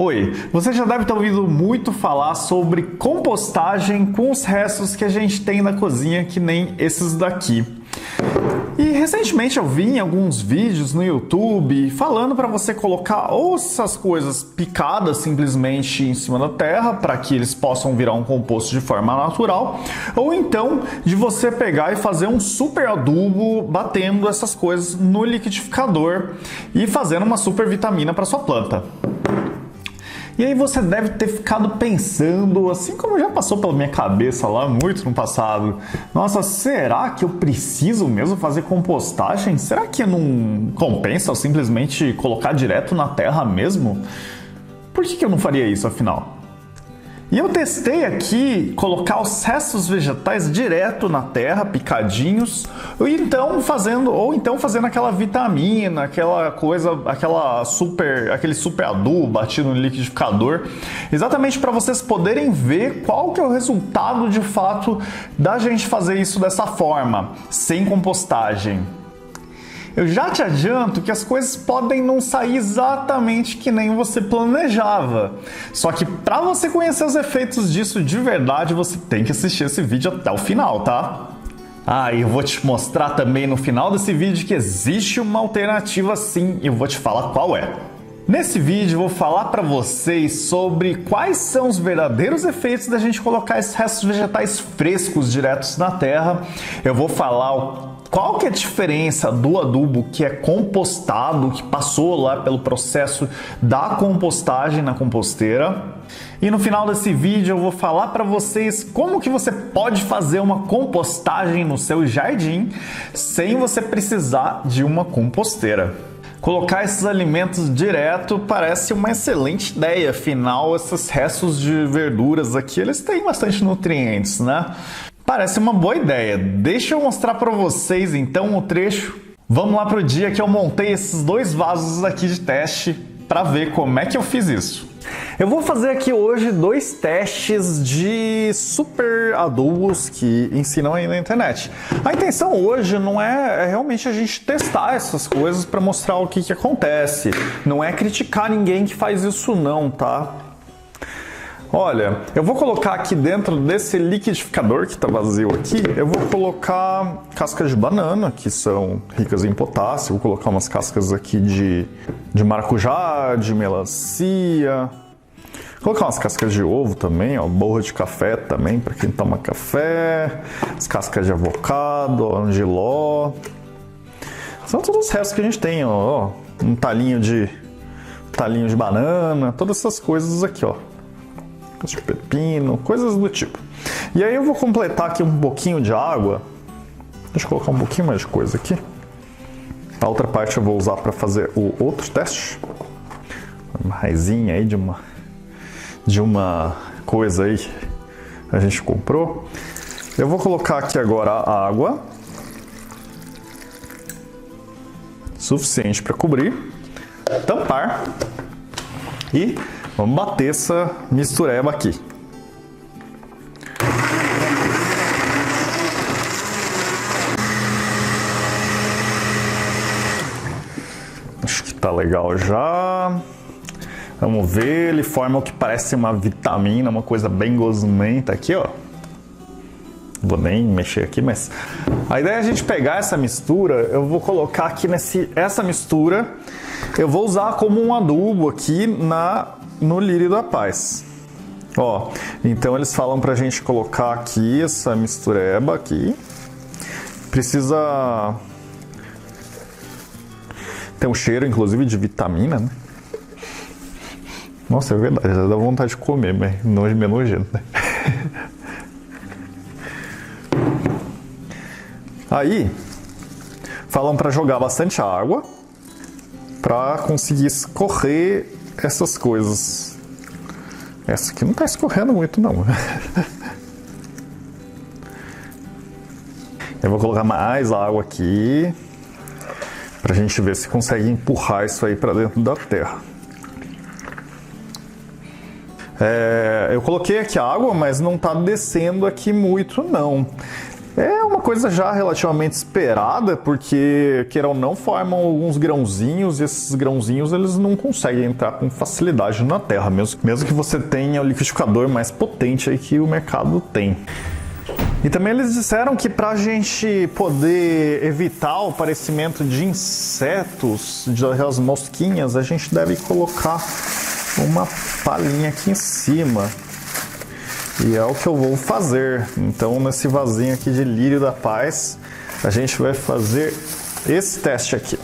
Oi, você já deve ter ouvido muito falar sobre compostagem com os restos que a gente tem na cozinha, que nem esses daqui. E recentemente eu vi em alguns vídeos no YouTube falando para você colocar ou essas coisas picadas simplesmente em cima da terra para que eles possam virar um composto de forma natural, ou então de você pegar e fazer um super adubo batendo essas coisas no liquidificador e fazendo uma super vitamina para sua planta. E aí você deve ter ficado pensando, assim como já passou pela minha cabeça lá muito no passado, nossa, será que eu preciso mesmo fazer compostagem? Será que não compensa eu simplesmente colocar direto na terra mesmo? Por que eu não faria isso afinal? E eu testei aqui colocar os restos vegetais direto na terra, picadinhos, ou então fazendo aquela vitamina, aquele super adubo batido no liquidificador, exatamente para vocês poderem ver qual que é o resultado de fato da gente fazer isso dessa forma, sem compostagem. Eu já te adianto que as coisas podem não sair exatamente que nem você planejava. Só que para você conhecer os efeitos disso de verdade, você tem que assistir esse vídeo até o final, tá? E eu vou te mostrar também no final desse vídeo que existe uma alternativa sim, e eu vou te falar qual é. Nesse vídeo eu vou falar para vocês sobre quais são os verdadeiros efeitos da gente colocar esses restos vegetais frescos diretos na terra. Eu vou falar qual que é a diferença do adubo que é compostado, que passou lá pelo processo da compostagem na composteira. E no final desse vídeo eu vou falar para vocês como que você pode fazer uma compostagem no seu jardim sem você precisar de uma composteira. Colocar esses alimentos direto parece uma excelente ideia, afinal esses restos de verduras aqui, eles têm bastante nutrientes, né? Parece uma boa ideia. Deixa eu mostrar para vocês então o trecho. Vamos lá pro dia que eu montei esses dois vasos aqui de teste para ver como é que eu fiz isso. Eu vou fazer aqui hoje dois testes de super adubos que ensinam aí na internet. A intenção hoje não é realmente a gente testar essas coisas para mostrar o que acontece. Não é criticar ninguém que faz isso não, tá? Olha, eu vou colocar aqui dentro desse liquidificador que está vazio aqui, eu vou colocar cascas de banana, que são ricas em potássio, vou colocar umas cascas aqui de maracujá, de melancia, vou colocar umas cascas de ovo também, ó, borra de café também, para quem toma café, as cascas de avocado, angeló, são todos os restos que a gente tem, ó, um talinho de banana, todas essas coisas aqui, ó. De pepino, coisas do tipo. E aí eu vou completar aqui um pouquinho de água. Deixa eu colocar um pouquinho mais de coisa aqui. A outra parte eu vou usar para fazer o outro teste. Uma raizinha aí de uma coisa aí que a gente comprou. Eu vou colocar aqui agora a água. Suficiente para cobrir. Tampar. E vamos bater essa mistureba aqui. Acho que tá legal já. Vamos ver, ele forma o que parece uma vitamina, uma coisa bem gosmenta aqui, ó. Vou nem mexer aqui, mas a ideia é a gente pegar essa mistura, eu vou colocar aqui essa mistura, eu vou usar como um adubo aqui no lírio da paz. Ó, então eles falam pra gente colocar aqui essa mistureba aqui. Precisa ter um cheiro, inclusive, de vitamina, né? Nossa, é verdade, já dá vontade de comer, mas meio nojento, né? Aí, falam pra jogar bastante água pra conseguir escorrer essas coisas. Essa aqui não tá escorrendo muito não. Eu vou colocar mais água aqui pra gente ver se consegue empurrar isso aí pra dentro da terra. Eu coloquei aqui água, mas não tá descendo aqui muito não. É uma coisa já relativamente esperada, porque, queira ou não, formam alguns grãozinhos, e esses grãozinhos eles não conseguem entrar com facilidade na terra, mesmo que você tenha o liquidificador mais potente aí que o mercado tem. E também eles disseram que para a gente poder evitar o aparecimento de insetos, das mosquinhas, a gente deve colocar uma palhinha aqui em cima. E é o que eu vou fazer. Então, nesse vasinho aqui de lírio da paz, a gente vai fazer esse teste aqui.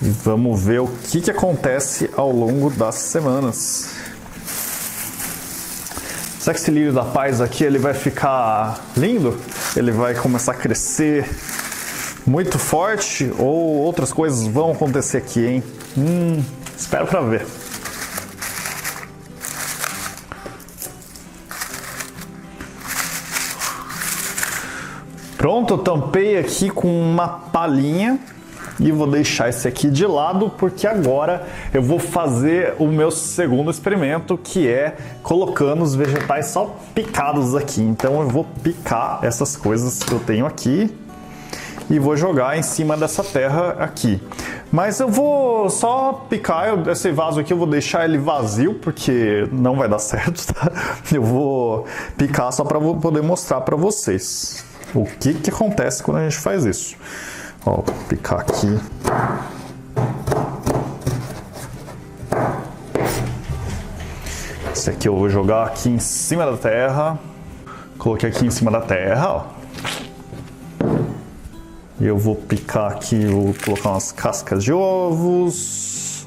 E vamos ver o que acontece ao longo das semanas. Será que esse lírio da paz aqui ele vai ficar lindo? Ele vai começar a crescer muito forte? Ou outras coisas vão acontecer aqui, hein? Espero pra ver. Pronto, eu tampei aqui com uma palhinha. E vou deixar esse aqui de lado, porque agora eu vou fazer o meu segundo experimento, que é colocando os vegetais só picados aqui. Então eu vou picar essas coisas que eu tenho aqui e vou jogar em cima dessa terra aqui. Mas eu vou só picar, esse vaso aqui eu vou deixar ele vazio, porque não vai dar certo, tá? Eu vou picar só para poder mostrar para vocês o que acontece quando a gente faz isso. Ó, vou picar aqui. Esse aqui eu vou jogar aqui em cima da terra. Coloquei aqui em cima da terra, ó. E eu vou picar aqui, vou colocar umas cascas de ovos,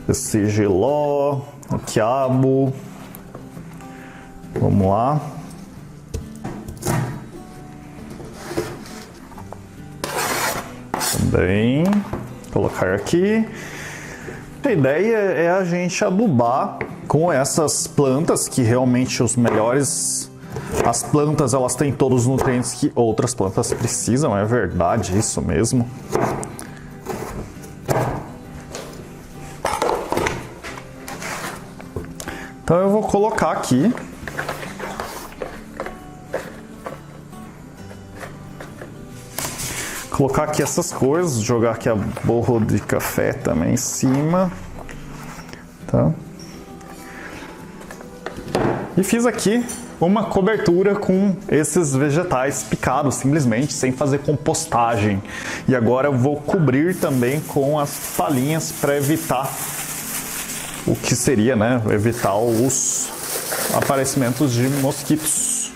esse jiló, o quiabo. Vamos lá. Também colocar aqui. A ideia é a gente adubar com essas plantas, que realmente os melhores. As plantas elas têm todos os nutrientes que outras plantas precisam, é verdade, isso mesmo. Então eu vou colocar aqui. Colocar aqui essas coisas, jogar aqui a borra de café também em cima, tá? E fiz aqui uma cobertura com esses vegetais picados, simplesmente, sem fazer compostagem. E agora eu vou cobrir também com as palhinhas para evitar o que seria, né? Evitar os aparecimentos de mosquitos.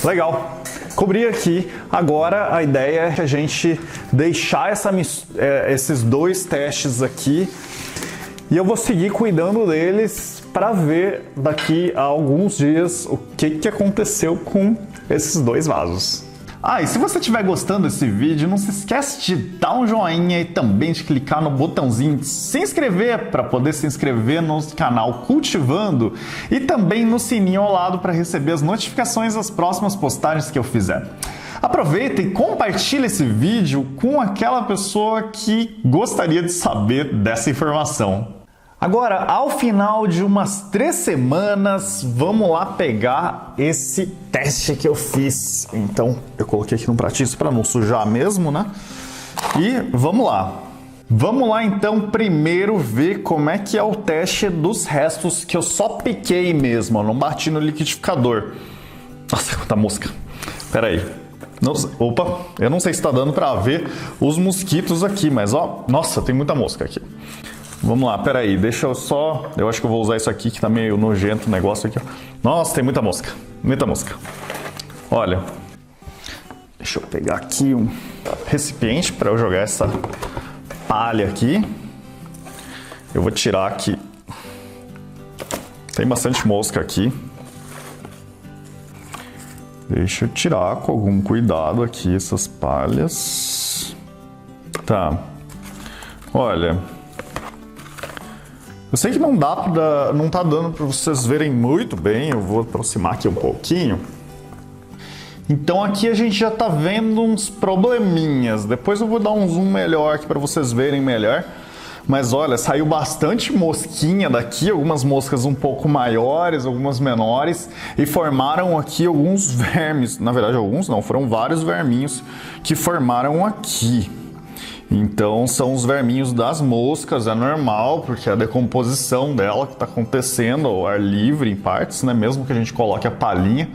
Legal! Cobri aqui. Agora a ideia é a gente deixar esses dois testes aqui e eu vou seguir cuidando deles para ver daqui a alguns dias o que aconteceu com esses dois vasos. Ah, e se você estiver gostando desse vídeo, não se esquece de dar um joinha e também de clicar no botãozinho de se inscrever para poder se inscrever no canal Cultivando e também no sininho ao lado para receber as notificações das próximas postagens que eu fizer. Aproveita e compartilha esse vídeo com aquela pessoa que gostaria de saber dessa informação. Agora, ao final de umas 3 semanas, vamos lá pegar esse teste que eu fiz. Então, eu coloquei aqui no pratinho para não sujar mesmo, né? E vamos lá. Vamos lá, então, primeiro ver como é que é o teste dos restos que eu só piquei mesmo, ó, não bati no liquidificador. Nossa, quanta mosca. Pera aí. Opa, eu não sei se está dando para ver os mosquitos aqui, mas ó, nossa, tem muita mosca aqui. Vamos lá, peraí, deixa eu só... Eu acho que eu vou usar isso aqui que tá meio nojento o negócio aqui. Nossa, tem muita mosca, muita mosca. Olha, deixa eu pegar aqui um recipiente para eu jogar essa palha aqui. Eu vou tirar aqui. Tem bastante mosca aqui. Deixa eu tirar com algum cuidado aqui essas palhas. Tá. Olha... Eu sei que não tá dando para vocês verem muito bem, eu vou aproximar aqui um pouquinho. Então aqui a gente já tá vendo uns probleminhas, depois eu vou dar um zoom melhor aqui para vocês verem melhor. Mas olha, saiu bastante mosquinha daqui, algumas moscas um pouco maiores, algumas menores, e formaram aqui alguns vermes. Na verdade, alguns não, foram vários verminhos que formaram aqui. Então são os verminhos das moscas, é normal, porque é a decomposição dela que está acontecendo ao ar livre em partes, né? Mesmo que a gente coloque a palhinha.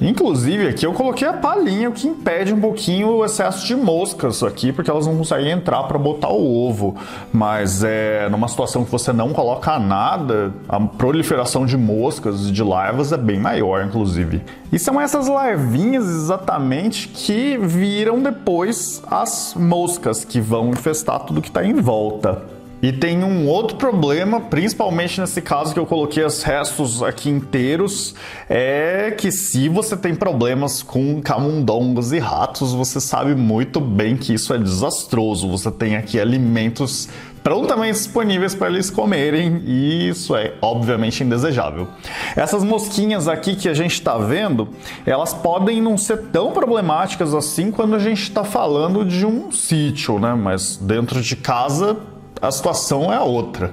Inclusive aqui eu coloquei a palhinha, o que impede um pouquinho o excesso de moscas aqui, porque elas não conseguem entrar para botar o ovo. Mas numa situação que você não coloca nada, a proliferação de moscas e de larvas é bem maior, inclusive. E são essas larvinhas exatamente que viram depois as moscas, que vão infestar tudo que está em volta. E tem um outro problema, principalmente nesse caso que eu coloquei os restos aqui inteiros, é que se você tem problemas com camundongos e ratos, você sabe muito bem que isso é desastroso. Você tem aqui alimentos prontamente disponíveis para eles comerem e isso é obviamente indesejável. Essas mosquinhas aqui que a gente está vendo, elas podem não ser tão problemáticas assim quando a gente está falando de um sítio, né? Mas dentro de casa a situação é a outra.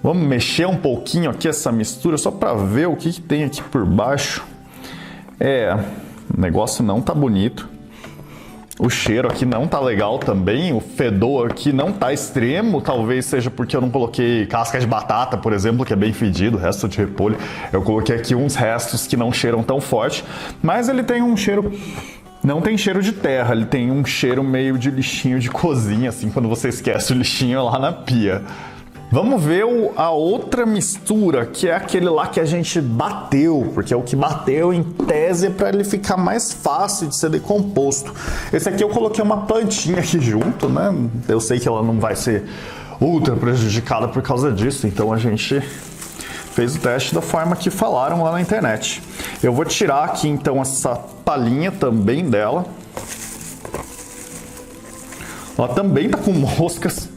Vamos mexer um pouquinho aqui essa mistura só para ver o que tem aqui por baixo. O negócio não tá bonito. O cheiro aqui não tá legal também. O fedor aqui não tá extremo. Talvez seja porque eu não coloquei casca de batata, por exemplo, que é bem fedido, resto de repolho. Eu coloquei aqui uns restos que não cheiram tão forte, mas ele tem um cheiro... Não tem cheiro de terra, ele tem um cheiro meio de lixinho de cozinha, assim, quando você esquece o lixinho lá na pia. Vamos ver a outra mistura, que é aquele lá que a gente bateu, porque é o que bateu em tese para ele ficar mais fácil de ser decomposto. Esse aqui eu coloquei uma plantinha aqui junto, né? Eu sei que ela não vai ser ultra prejudicada por causa disso, então a gente fez o teste da forma que falaram lá na internet. Eu vou tirar aqui então essa palhinha também dela. Ela também tá com moscas.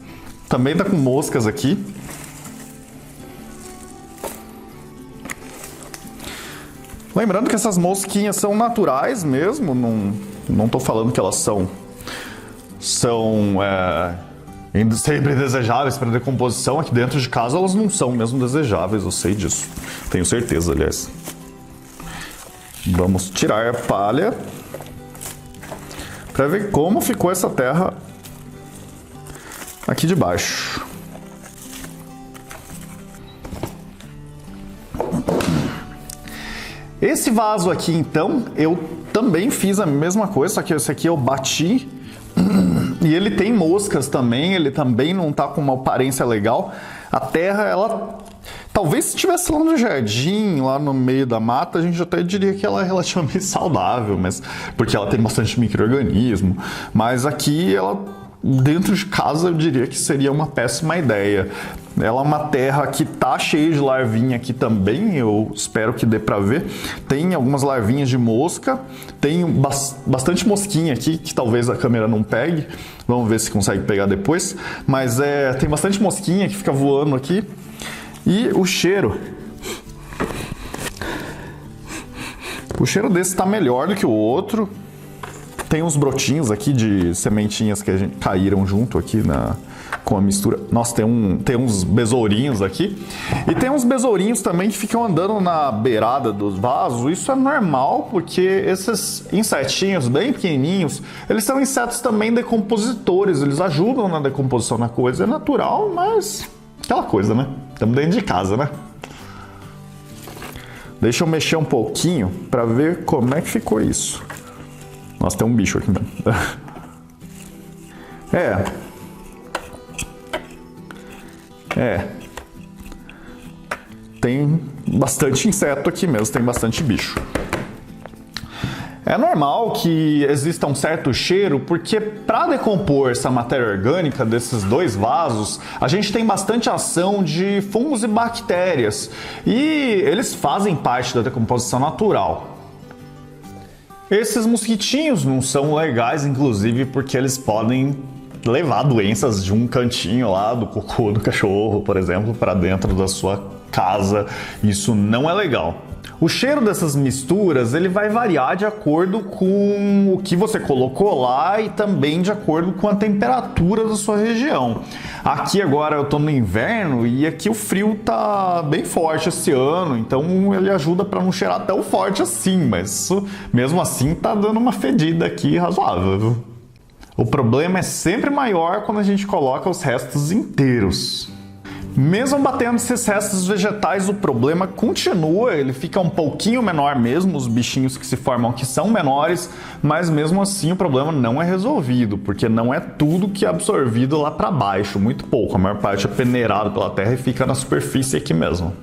Também tá com moscas aqui. Lembrando que essas mosquinhas são naturais mesmo. Não tô falando que elas são sempre desejáveis para decomposição. Aqui dentro de casa elas não são mesmo desejáveis, eu sei disso. Tenho certeza, aliás. Vamos tirar a palha para ver como ficou essa terra aqui de baixo. Esse vaso aqui, então, eu também fiz a mesma coisa, só que esse aqui eu bati. E ele tem moscas também, ele também não tá com uma aparência legal. A terra, ela... Talvez se estivesse lá no jardim, lá no meio da mata, a gente até diria que ela é relativamente saudável, mas porque ela tem bastante micro-organismo. Mas aqui, ela, dentro de casa, eu diria que seria uma péssima ideia. Ela é uma terra que tá cheia de larvinha aqui também, eu espero que dê pra ver. Tem algumas larvinhas de mosca, tem bastante mosquinha aqui, que talvez a câmera não pegue. Vamos ver se consegue pegar depois. Mas tem bastante mosquinha que fica voando aqui. E o cheiro desse tá melhor do que o outro. Tem uns brotinhos aqui de sementinhas que caíram junto aqui com a mistura. Nossa, tem uns besourinhos aqui. E tem uns besourinhos também que ficam andando na beirada dos vasos. Isso é normal, porque esses insetinhos bem pequenininhos, eles são insetos também decompositores. Eles ajudam na decomposição da coisa. É natural, mas aquela coisa, né? Estamos dentro de casa, né? Deixa eu mexer um pouquinho para ver como é que ficou isso. Nossa, tem um bicho aqui mesmo. Tem bastante inseto aqui mesmo, tem bastante bicho. É normal que exista um certo cheiro, porque para decompor essa matéria orgânica desses dois vasos, a gente tem bastante ação de fungos e bactérias. E eles fazem parte da decomposição natural. Esses mosquitinhos não são legais, inclusive, porque eles podem levar doenças de um cantinho lá do cocô do cachorro, por exemplo, para dentro da sua casa. Isso não é legal. O cheiro dessas misturas ele vai variar de acordo com o que você colocou lá e também de acordo com a temperatura da sua região. Aqui agora eu estou no inverno e aqui o frio tá bem forte esse ano, então ele ajuda para não cheirar tão forte assim, mas mesmo assim tá dando uma fedida aqui razoável. O problema é sempre maior quando a gente coloca os restos inteiros. Mesmo batendo esses restos vegetais, o problema continua, ele fica um pouquinho menor mesmo, os bichinhos que se formam aqui são menores, mas mesmo assim o problema não é resolvido, porque não é tudo que é absorvido lá para baixo, muito pouco, a maior parte é peneirado pela terra e fica na superfície aqui mesmo.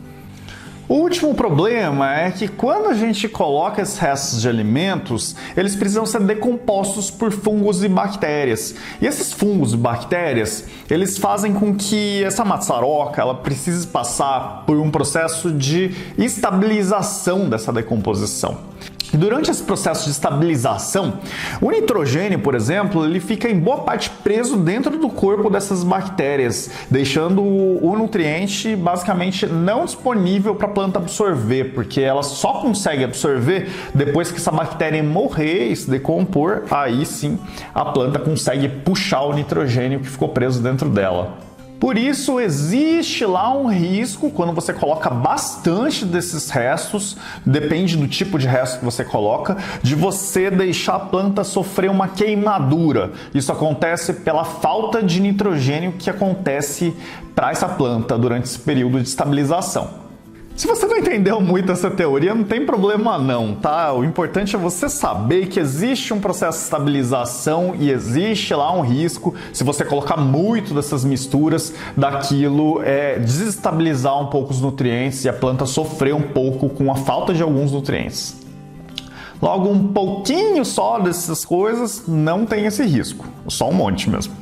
O último problema é que quando a gente coloca esses restos de alimentos, eles precisam ser decompostos por fungos e bactérias. E esses fungos e bactérias, eles fazem com que essa maçaroca ela precise passar por um processo de estabilização dessa decomposição. E durante esse processo de estabilização, o nitrogênio, por exemplo, ele fica em boa parte preso dentro do corpo dessas bactérias, deixando o nutriente basicamente não disponível para a planta absorver, porque ela só consegue absorver depois que essa bactéria morrer e se decompor, aí sim a planta consegue puxar o nitrogênio que ficou preso dentro dela. Por isso, existe lá um risco quando você coloca bastante desses restos, depende do tipo de resto que você coloca, de você deixar a planta sofrer uma queimadura. Isso acontece pela falta de nitrogênio que acontece para essa planta durante esse período de estabilização. Se você não entendeu muito essa teoria, não tem problema não, tá? O importante é você saber que existe um processo de estabilização e existe lá um risco, se você colocar muito dessas misturas, daquilo desestabilizar um pouco os nutrientes e a planta sofrer um pouco com a falta de alguns nutrientes. Logo, um pouquinho só dessas coisas não tem esse risco, só um monte mesmo.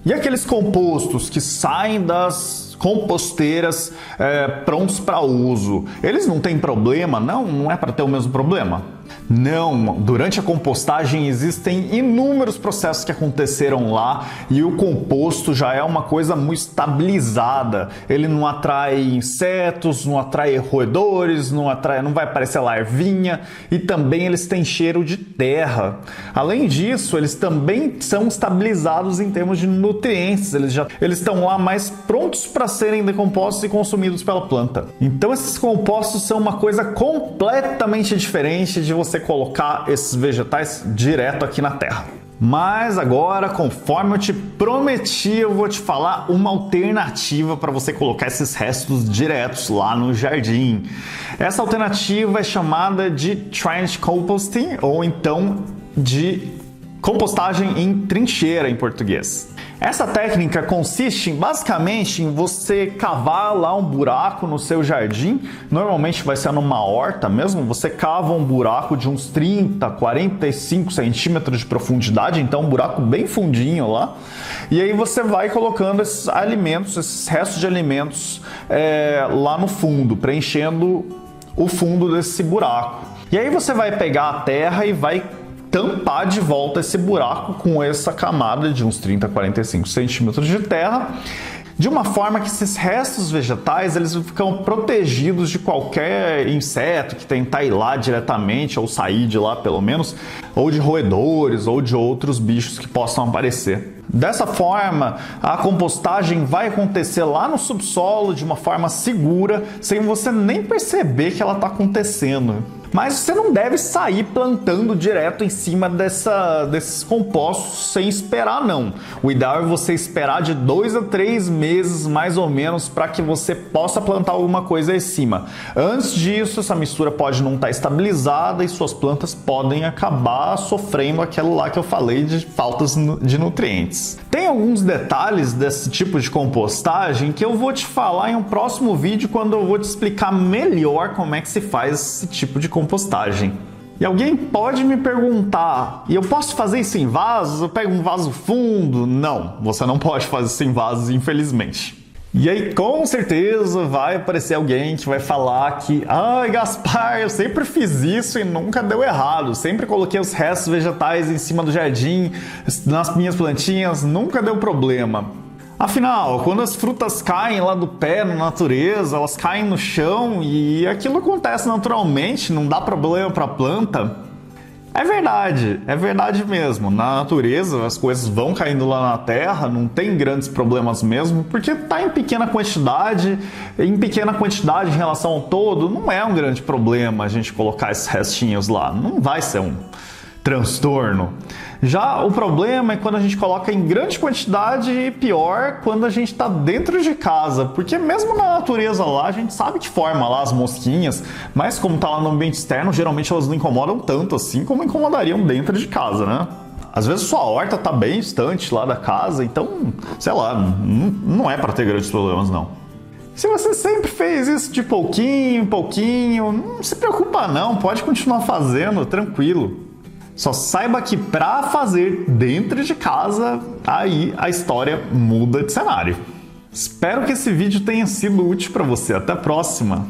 E aqueles compostos que saem das composteiras prontos para uso, eles não têm problema? Não é para ter o mesmo problema? Não, durante a compostagem existem inúmeros processos que aconteceram lá e o composto já é uma coisa muito estabilizada. Ele não atrai insetos, não atrai roedores, não vai aparecer larvinha e também eles têm cheiro de terra. Além disso, eles também são estabilizados em termos de nutrientes, eles estão lá mais prontos para serem decompostos e consumidos pela planta. Então esses compostos são uma coisa completamente diferente de você colocar esses vegetais direto aqui na terra. Mas agora, conforme eu te prometi, eu vou te falar uma alternativa para você colocar esses restos diretos lá no jardim. Essa alternativa é chamada de trench composting, ou então de compostagem em trincheira em português. Essa técnica consiste basicamente em você cavar lá um buraco no seu jardim, normalmente vai ser numa horta mesmo, você cava um buraco de uns 30, 45 centímetros de profundidade, então um buraco bem fundinho lá, e aí você vai colocando esses alimentos, esses restos de alimentos lá no fundo, preenchendo o fundo desse buraco. E aí você vai pegar a terra e vai tampar de volta esse buraco com essa camada de uns 30 a 45 centímetros de terra, de uma forma que esses restos vegetais eles ficam protegidos de qualquer inseto que tentar ir lá diretamente, ou sair de lá pelo menos, ou de roedores, ou de outros bichos que possam aparecer. Dessa forma, a compostagem vai acontecer lá no subsolo de uma forma segura, sem você nem perceber que ela está acontecendo. Mas você não deve sair plantando direto em cima desses compostos sem esperar não. O ideal é você esperar de 2 a 3 meses mais ou menos para que você possa plantar alguma coisa em cima. Antes disso, essa mistura pode não estar estabilizada e suas plantas podem acabar sofrendo aquilo lá que eu falei de faltas de nutrientes. Tem alguns detalhes desse tipo de compostagem que eu vou te falar em um próximo vídeo quando eu vou te explicar melhor como é que se faz esse tipo de compostagem. E alguém pode me perguntar, e eu posso fazer isso em vasos? Eu pego um vaso fundo? Não, você não pode fazer isso em vasos, infelizmente. E aí, com certeza, vai aparecer alguém que vai falar que ai, Gaspar, eu sempre fiz isso e nunca deu errado. Sempre coloquei os restos vegetais em cima do jardim, nas minhas plantinhas, nunca deu problema. Afinal, quando as frutas caem lá do pé na natureza, elas caem no chão e aquilo acontece naturalmente, não dá problema para a planta. É verdade mesmo. Na natureza, as coisas vão caindo lá na terra, não tem grandes problemas mesmo, porque está em pequena quantidade em relação ao todo, não é um grande problema a gente colocar esses restinhos lá, não vai ser um transtorno. Já o problema é quando a gente coloca em grande quantidade e pior quando a gente está dentro de casa, porque mesmo na natureza lá a gente sabe que forma lá as mosquinhas, mas como está lá no ambiente externo, geralmente elas não incomodam tanto assim como incomodariam dentro de casa, né? Às vezes sua horta está bem distante lá da casa, então, sei lá, não é para ter grandes problemas não. Se você sempre fez isso de pouquinho em pouquinho, não se preocupa não, pode continuar fazendo, tranquilo. Só saiba que para fazer dentro de casa, aí a história muda de cenário. Espero que esse vídeo tenha sido útil para você. Até a próxima!